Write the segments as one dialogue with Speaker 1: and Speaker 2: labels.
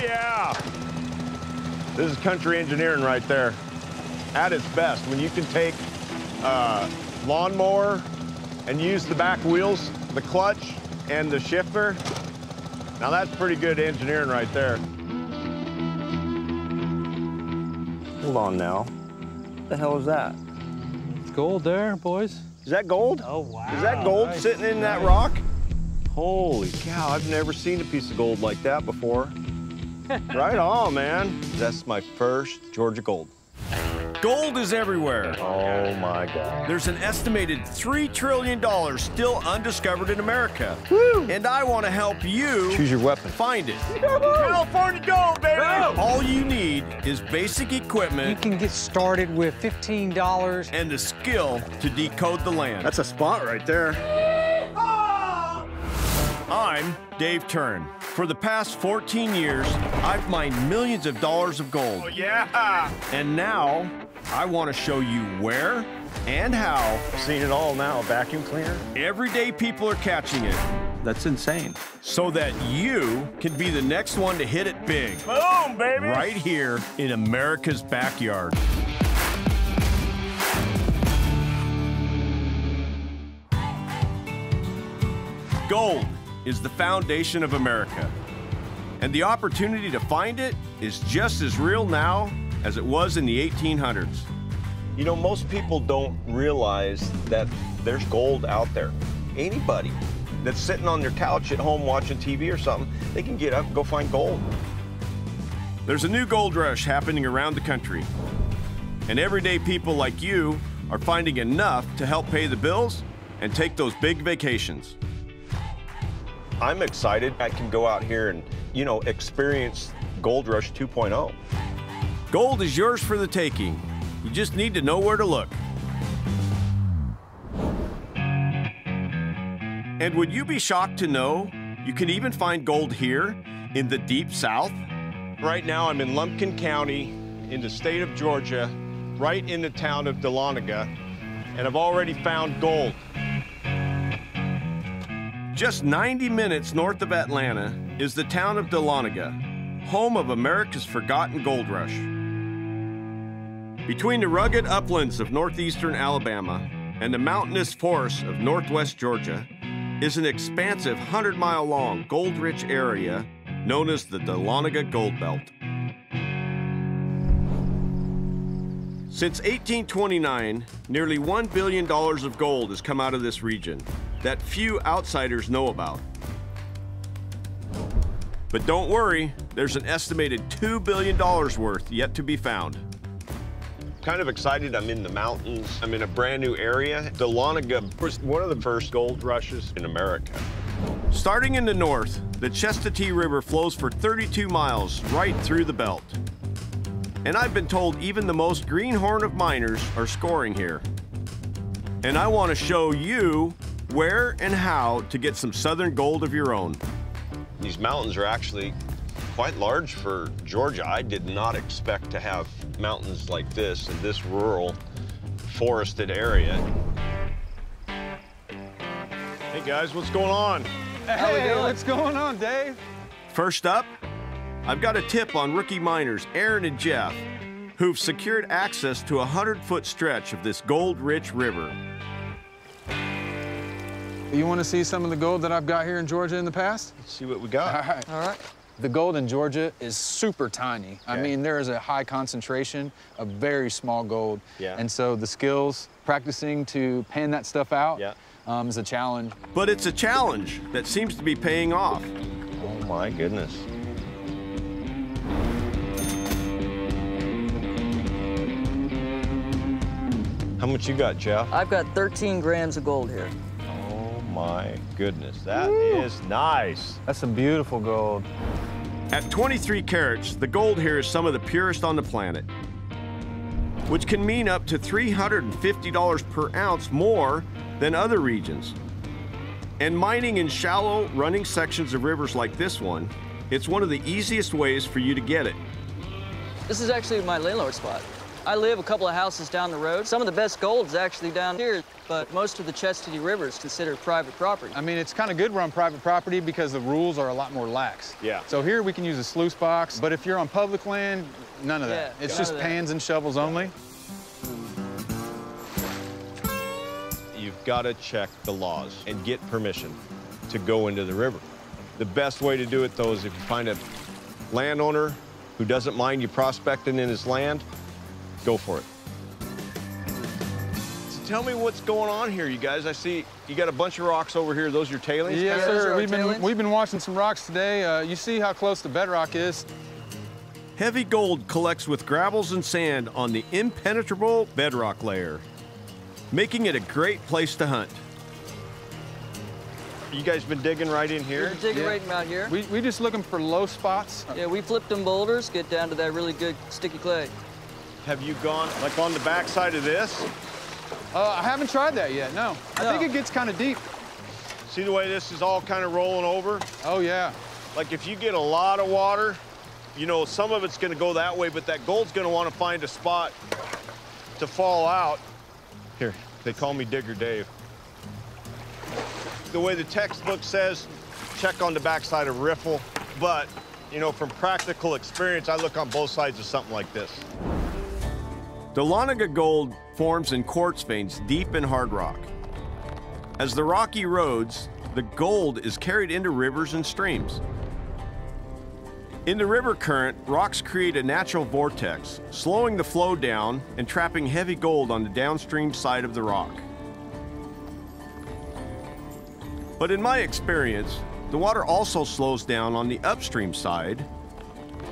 Speaker 1: yeah. This is country engineering right there. At its best, when you can take lawnmower and use the back wheels, the clutch, and the shifter. Now that's pretty good engineering right there. Hold on now. What the hell is that?
Speaker 2: It's gold there, boys.
Speaker 1: Is that gold?
Speaker 2: Oh, wow.
Speaker 1: Is that gold sitting in that rock? Holy cow, I've never seen a piece of gold like that before. Right on, man. That's my first Georgia gold.
Speaker 3: Gold is everywhere.
Speaker 1: Oh my God.
Speaker 3: There's an estimated $3 trillion still undiscovered in America.
Speaker 1: Woo.
Speaker 3: And I want to help you
Speaker 1: Choose your weapon.
Speaker 3: find it.
Speaker 1: California gold, baby!
Speaker 3: All you need is basic
Speaker 4: You
Speaker 3: equipment
Speaker 4: can get started with $15.
Speaker 3: and the skill to decode the land.
Speaker 1: That's a spot right there.
Speaker 3: I'm Dejv Turin. For the past 14 years, I've mined millions of dollars of gold.
Speaker 1: Oh, yeah!
Speaker 3: And now, I want to show you where and how
Speaker 1: I've seen it all now, vacuum cleaner.
Speaker 3: everyday people are catching it,
Speaker 2: That's insane.
Speaker 3: so that you can be the next one to hit it big,
Speaker 1: Boom, baby!
Speaker 3: right here in America's backyard. Gold is the foundation of America, and the opportunity to find it is just as real now as it was in the 1800s.
Speaker 1: You know, most people don't realize that there's gold out there. Anybody that's sitting on their couch at home watching TV or something, they can get up and go find gold.
Speaker 3: There's a new gold rush happening around the country, and everyday people like you are finding enough to help pay the bills and take those big vacations.
Speaker 1: I'm excited I can go out here and, you know, experience Gold Rush 2.0.
Speaker 3: Gold is yours for the taking. You just need to know where to look. And would you be shocked to know you can even find gold here in the deep South? Right now, I'm in Lumpkin County in the state of Georgia, right in the town of Dahlonega, and I've already found gold. Just 90 minutes north of Atlanta is the town of Dahlonega, home of America's forgotten gold rush. Between the rugged uplands of northeastern Alabama and the mountainous forests of northwest Georgia is an expansive 100-mile-long gold-rich area known as the Dahlonega Gold Belt. Since 1829, nearly $1 billion of gold has come out of this region that few outsiders know about. But don't worry, there's an estimated $2 billion worth yet to be found.
Speaker 1: Kind of excited. I'm in the mountains. I'm in a brand new area. Dahlonega was one of the first gold rushes in America.
Speaker 3: Starting in the north, the Chestati River flows for 32 miles right through the belt. And I've been told even the most greenhorn of miners are scoring here. And I want to show you where and how to get some southern gold of your own.
Speaker 1: These mountains are actually quite large for Georgia. I did not expect to have mountains like this in this rural, forested area. Hey guys, what's going on?
Speaker 5: Hey, what's going on, Dave?
Speaker 3: First up, I've got a tip on rookie miners Aaron and Jeff, who've secured access to a 100-foot stretch of this gold-rich river.
Speaker 5: You want to see some of the gold that I've got here in Georgia in the past?
Speaker 1: Let's see what we got.
Speaker 5: All right. The gold in Georgia is super tiny. I
Speaker 1: Okay.
Speaker 5: mean, there is a high concentration of very small gold.
Speaker 1: Yeah.
Speaker 5: And so the skills, practicing to pan that stuff out
Speaker 1: Yeah.
Speaker 5: is a challenge.
Speaker 3: But it's a challenge that seems to be paying off.
Speaker 1: Oh my goodness. How much you got, Jeff?
Speaker 6: I've got 13 grams of gold here.
Speaker 1: Oh my goodness, that is nice.
Speaker 5: That's some beautiful gold.
Speaker 3: At 23 carats, the gold here is some of the purest on the planet, which can mean up to $350 per ounce more than other regions. And mining in shallow, running sections of rivers like this one, it's one of the easiest ways for you to get it.
Speaker 6: This is actually my landlord spot. I live a couple of houses down the road. Some of the best gold is actually down here, but most of the Chestati River is considered private property.
Speaker 5: I mean, it's kind of good we're on private property because the rules are a lot more lax.
Speaker 3: Yeah.
Speaker 5: So here we can use a sluice box, but if you're on public land, none of that.
Speaker 6: Yeah,
Speaker 5: It's
Speaker 6: none
Speaker 5: just
Speaker 6: of that.
Speaker 5: pans and shovels only.
Speaker 1: You've got to check the laws and get permission to go into the river. The best way to do it, though, is if you find a landowner who doesn't mind you prospecting in his land, go for it. So tell me what's going on here, you guys. I see you got a bunch of rocks over here. Those are your tailings?
Speaker 5: Yes,
Speaker 6: Yeah, those are
Speaker 5: sir.
Speaker 6: our
Speaker 5: We've been washing some rocks today. You see how close the bedrock is?
Speaker 3: Heavy gold collects with gravels and sand on the impenetrable bedrock layer, making it a great place to hunt.
Speaker 1: You guys been digging right in here?
Speaker 6: We're digging right out here.
Speaker 5: We just looking for low spots.
Speaker 6: Yeah, we flipped them boulders, get down to that really good sticky clay.
Speaker 1: Have you gone, like, on the backside of this?
Speaker 5: I haven't tried that yet, no. I think it gets kind of deep.
Speaker 1: See the way this is all kind of rolling over?
Speaker 5: Oh, yeah.
Speaker 1: Like, if you get a lot of water, you know, some of it's going to go that way, but that gold's going to want to find a spot to fall out. Here, they call me Digger Dave. The way the textbook says, check on the backside of riffle, but, you know, from practical experience, I look on both sides of something like this.
Speaker 3: Dahlonega gold forms in quartz veins deep in hard rock. As the rock erodes, the gold is carried into rivers and streams. In the river current, rocks create a natural vortex, slowing the flow down and trapping heavy gold on the downstream side of the rock. But in my experience, the water also slows down on the upstream side,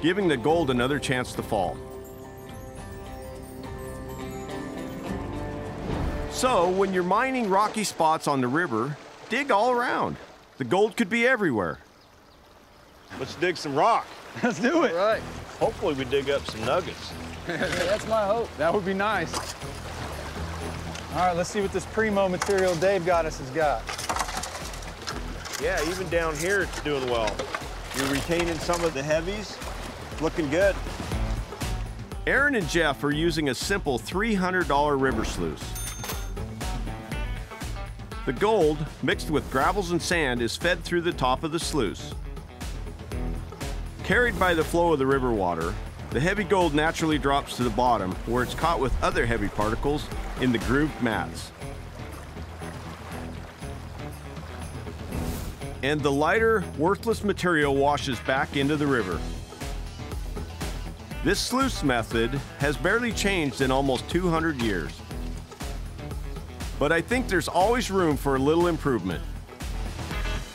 Speaker 3: giving the gold another chance to fall. So, when you're mining rocky spots on the river, dig all around. The gold could be everywhere.
Speaker 1: Let's dig some rock.
Speaker 5: Let's do it.
Speaker 6: All right.
Speaker 1: Hopefully we dig up some nuggets.
Speaker 6: That's my hope.
Speaker 5: That would be nice. All right, let's see what this primo material Dave got us has got.
Speaker 1: Yeah, even down here it's doing well. You're retaining some of the heavies. Looking good.
Speaker 3: Aaron and Jeff are using a simple $300 river sluice. The gold, mixed with gravels and sand, is fed through the top of the sluice. Carried by the flow of the river water, the heavy gold naturally drops to the bottom, where it's caught with other heavy particles in the grooved mats. And the lighter, worthless material washes back into the river. This sluice method has barely changed in almost 200 years. But I think there's always room for a little improvement.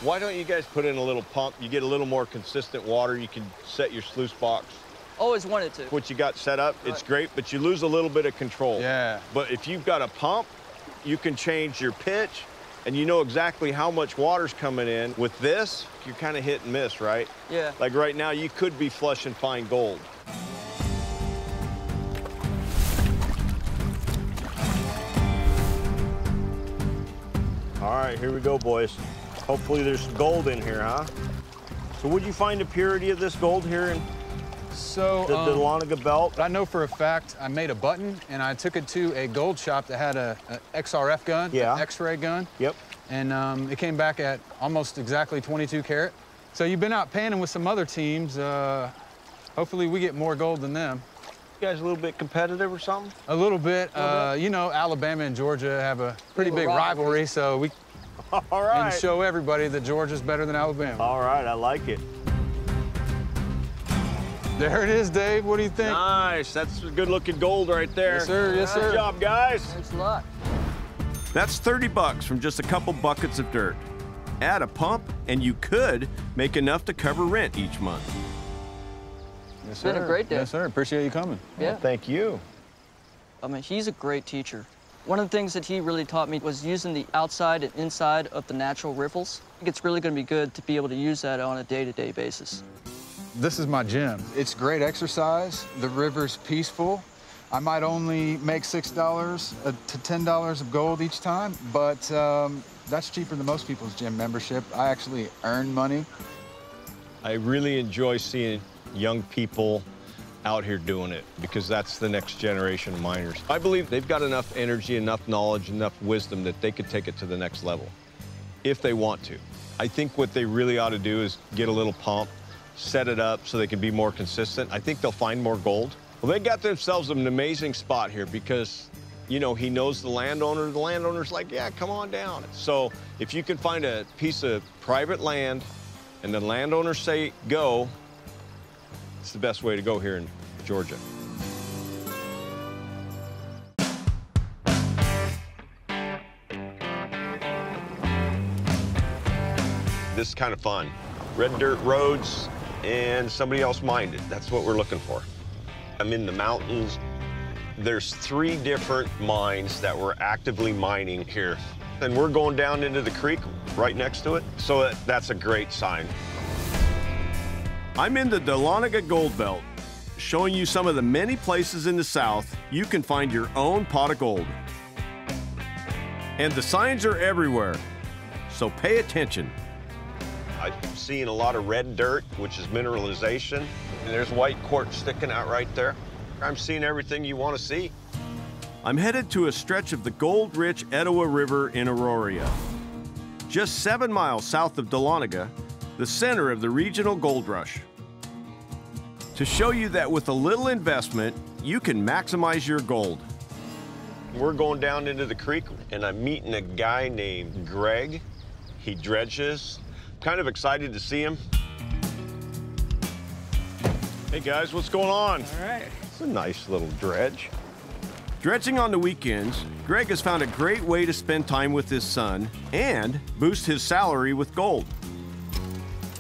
Speaker 1: Why don't you guys put in a little pump? You get a little more consistent water. You can set your sluice box.
Speaker 6: Always wanted to.
Speaker 1: What you got set up, it's great, but you lose a little bit of control.
Speaker 5: Yeah.
Speaker 1: But if you've got a pump, you can change your pitch, and you know exactly how much water's coming in. With this, you're kind of hit and miss, right?
Speaker 6: Yeah.
Speaker 1: Like right now, you could be flush and fine gold. All right, here we go, boys. Hopefully there's some gold in here, huh? So would you find the purity of this gold here in
Speaker 5: So,
Speaker 1: the Dahlonega belt?
Speaker 5: I know for a fact I made a button and I took it to a gold shop that had a XRF gun,
Speaker 1: Yeah.
Speaker 5: an X-ray gun.
Speaker 1: Yep.
Speaker 5: And it came back at almost exactly 22 karat. So you've been out panning with some other teams. Hopefully we get more gold than them.
Speaker 1: You guys a little bit competitive or something?
Speaker 5: A little bit. You know, Alabama and Georgia have a pretty
Speaker 6: Little
Speaker 5: big
Speaker 6: rivalry.
Speaker 5: rivalry, so we
Speaker 1: All right.
Speaker 5: can show everybody that Georgia's better than Alabama.
Speaker 1: All right, I like it.
Speaker 5: There it is, Dave. What do you think?
Speaker 1: Nice. That's good-looking gold right there.
Speaker 5: Yes, sir. Yes, sir.
Speaker 1: Good job, guys.
Speaker 6: Thanks a lot.
Speaker 3: That's 30 bucks from just a couple buckets of dirt. Add a pump, and you could make enough to cover rent each month.
Speaker 5: Yes,
Speaker 6: It's been a
Speaker 5: sir.
Speaker 6: great day.
Speaker 5: Yes, sir. Appreciate you coming.
Speaker 6: Yeah.
Speaker 1: Thank you.
Speaker 6: I mean, he's a great teacher. One of the things that he really taught me was using the outside and inside of the natural riffles. I think it's really going to be good to be able to use that on a day-to-day basis.
Speaker 5: This is my gym. It's great exercise. The river's peaceful. I might only make $6 to $10 of gold each time, but that's cheaper than most people's gym membership. I actually earn money.
Speaker 1: I really enjoy seeing young people out here doing it because that's the next generation of miners. I believe they've got enough energy, enough knowledge, enough wisdom that they could take it to the next level if they want to. I think what they really ought to do is get a little pump, set it up so they can be more consistent. I think they'll find more gold. Well, they got themselves an amazing spot here because, you know, he knows the landowner. The landowner's like, yeah, come on down. So if you can find a piece of private land and the landowners say go, it's the best way to go here in Georgia. This is kind of fun. Red dirt roads and somebody else mined it. That's what we're looking for. I'm in the mountains. There's 3 different mines that we're actively mining here. And we're going down into the creek right next to it. So that's a great sign.
Speaker 3: I'm in the Dahlonega Gold Belt, showing you some of the many places in the South you can find your own pot of gold. And the signs are everywhere, so pay attention.
Speaker 1: I'm seeing a lot of red dirt, which is mineralization. And there's white quartz sticking out right there. I'm seeing everything you want to see.
Speaker 3: I'm headed to a stretch of the gold-rich Etowah River in Aurora. Just 7 miles south of Dahlonega, the center of the regional gold rush. To show you that with a little investment, you can maximize your gold.
Speaker 1: We're going down into the creek, and I'm meeting a guy named Greg. He dredges. Kind of excited to see him. Hey guys, what's going on?
Speaker 7: All right.
Speaker 1: It's a nice little dredge.
Speaker 3: Dredging on the weekends, Greg has found a great way to spend time with his son and boost his salary with gold.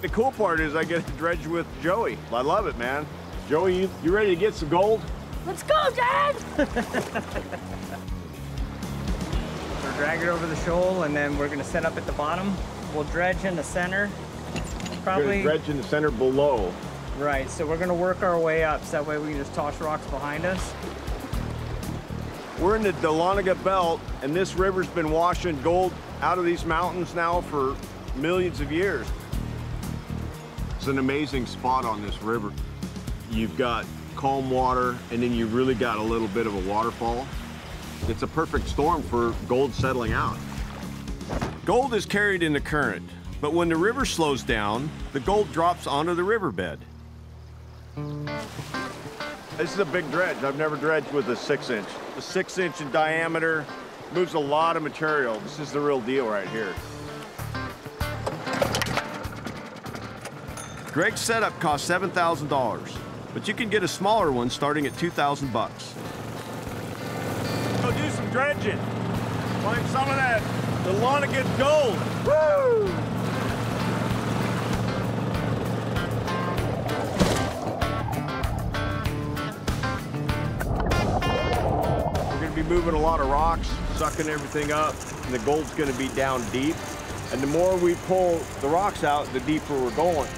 Speaker 8: The cool part is I get to dredge with Joey. I love it, man. Joey, you ready to get some gold?
Speaker 7: Let's go, Dad! We're dragging it over the shoal, and then we're gonna set up at the bottom. We'll dredge in the center. Probably
Speaker 8: dredge in the center below.
Speaker 7: right. So we're gonna work our way up, so that way we can just toss rocks behind us.
Speaker 8: We're in the Dahlonega Belt, and this river's been washing gold out of these mountains now for millions of years. It's an amazing spot on this river. You've got calm water, and then you really got a little bit of a waterfall. It's a perfect storm for gold settling out.
Speaker 3: Gold is carried in the current, but when the river slows down, the gold drops onto the riverbed.
Speaker 8: This is a big dredge. I've never dredged with a 6-inch. A 6-inch in diameter, moves a lot of material. This is the real deal right here.
Speaker 3: Greg's setup costs $7,000, but you can get a smaller one starting at 2,000 bucks.
Speaker 8: Go do some dredging. Find some of that Dahlonega gold. Woo! We're going to be moving a lot of rocks, sucking everything up, and the gold's going to be down deep. And the more we pull the rocks out, the deeper we're going.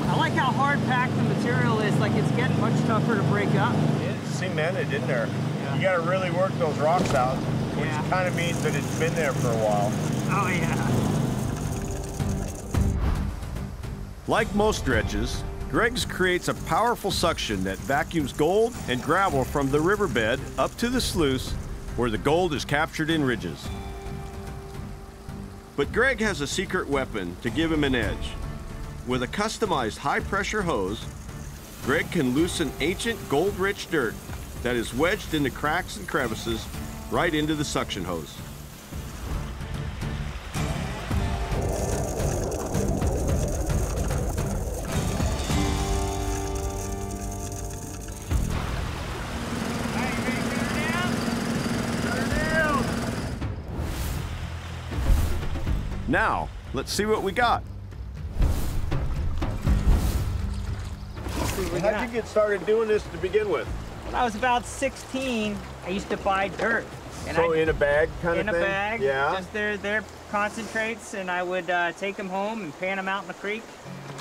Speaker 7: I like how hard packed the material is. Like it's getting much tougher to break up.
Speaker 8: It's cemented in there. You got to really work those rocks out, which kind of means that it's been there for a while.
Speaker 7: Oh yeah.
Speaker 3: Like most dredges, Greg's creates a powerful suction that vacuums gold and gravel from the riverbed up to the sluice where the gold is captured in ridges. But Greg has a secret weapon to give him an edge. With a customized high-pressure hose, Greg can loosen ancient gold-rich dirt that is wedged into cracks and crevices right into the suction hose. Now, let's see what we got.
Speaker 8: How'd you get started doing this to begin with?
Speaker 7: When I was about 16, I used to buy dirt. And
Speaker 8: So in a bag kind of
Speaker 7: in
Speaker 8: thing?
Speaker 7: a bag,
Speaker 8: Yeah.
Speaker 7: just their concentrates, and I would take them home and pan them out in the creek.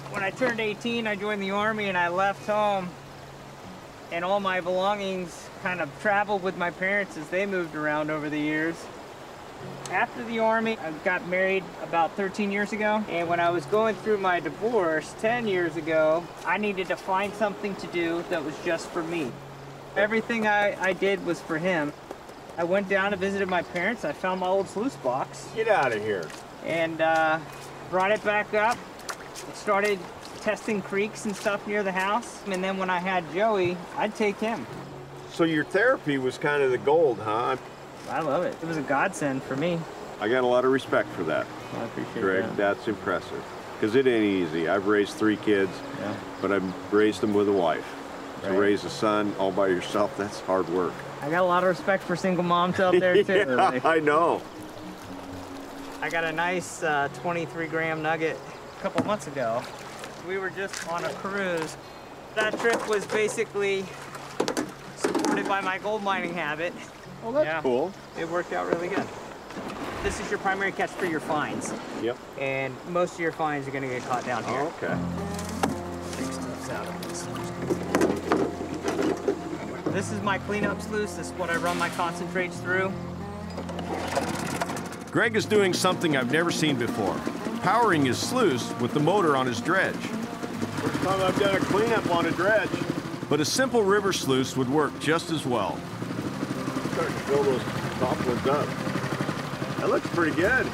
Speaker 7: When I turned 18, I joined the Army and I left home, and all my belongings kind of traveled with my parents as they moved around over the years. After the Army, I got married about 13 years ago. And when I was going through my divorce 10 years ago, I needed to find something to do that was just for me. Everything I did was for him. I went down and visited my parents. I found my old sluice box.
Speaker 8: Get out of here.
Speaker 7: And brought it back up. Started testing creeks and stuff near the house. And then when I had Joey, I'd take him.
Speaker 8: So your therapy was kind of the gold, huh?
Speaker 7: I love it. It was a godsend for me.
Speaker 8: I got a lot of respect for that.
Speaker 7: I appreciate
Speaker 8: Greg,
Speaker 7: that.
Speaker 8: that's impressive. Because it ain't easy. I've raised 3 kids,
Speaker 7: Yeah.
Speaker 8: but I've raised them with a wife. To
Speaker 7: Right.
Speaker 8: raise a son all by yourself, that's hard work.
Speaker 7: I got a lot of respect for single moms out there too.
Speaker 8: Yeah,
Speaker 7: Like,
Speaker 8: I know.
Speaker 7: I got a nice 23-gram nugget a couple months ago. We were just on a cruise. That trip was basically supported by my gold mining habit.
Speaker 8: Oh, that's cool.
Speaker 7: It worked out really good. This is your primary catch for your fines.
Speaker 8: Yep.
Speaker 7: And most of your fines are gonna get caught down here.
Speaker 8: Oh, okay.
Speaker 7: Big stuff's out of this. This is my cleanup sluice. This is what I run my concentrates through.
Speaker 3: Greg is doing something I've never seen before, powering his sluice with the motor on his dredge.
Speaker 8: First time I've done a cleanup on a dredge.
Speaker 3: But a simple river sluice would work just as well.
Speaker 8: Start to fill those top ones up. That looks pretty good.